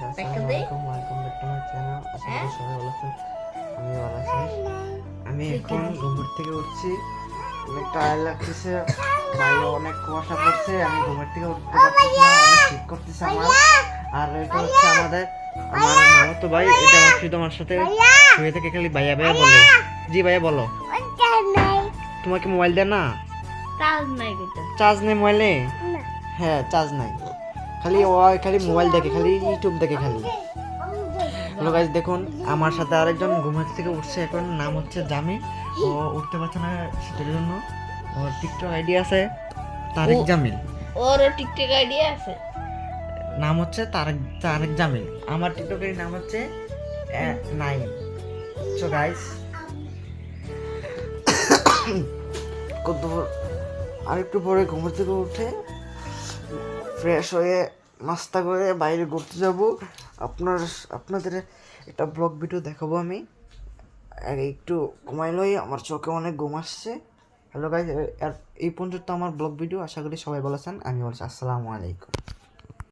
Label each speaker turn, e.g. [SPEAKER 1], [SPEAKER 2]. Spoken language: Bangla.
[SPEAKER 1] আসসালামু আলাইকুম, welcome back to my channel. আশা করি সবাই ভালো আছেন, আমি ভালো আছি। আমি এখন ঘুমের থেকে উঠছি, অনেক টায়ার্ড লাগতেছে, বাইরে অনেক কুয়াশা পড়ছে, আমি ঘুমের থেকে উঠতে পারতেছি না, অনেক শীত করতেছে আমার। আর এটা হচ্ছে আমার মামাতো ভাই, এটা শুধু আমার সাথে শুয়ে থেকে খালি ভাইয়া ভাইয়া বলে। জি ভাইয়া বলো। তোমাকে মোবাইল দেয় না? চার্জ নেই মোবাইলে? হ্যাঁ চার্জ নাই, খালি মোবাইল দেখে, খালি ইউটিউব দেখে খালি। হ্যালো গাইস, দেখুন আমার সাথে আরেকজন ঘুমের থেকে উঠছে, এখন নাম হচ্ছে জামিল। ও উঠতে পারছে না শীতের জন্য, ওর টিকটক আইডি আছে তারেক জামিল।
[SPEAKER 2] ওর টিকটক আইডি আছে,
[SPEAKER 1] নাম হচ্ছে তারেক জামিল। আমার টিকটকের নাম হচ্ছে নাইম। সো গাইস, কত আরেকটু পরে ঘুমের থেকে উঠে ফ্রেশ হয়ে নাস্তা করে বাইরে ঘুরতে যাব। আপনাদের একটা ব্লগ ভিডিও দেখাবো আমি। একটু ঘুমাইলই, আমার চোখে অনেক ঘুম আসছে। হ্যালো গাইস, এই পর্যন্ত আমার ব্লগ ভিডিও। আশা করি সবাই ভালো আছেন, আমি বলছি আসসালামু আলাইকুম।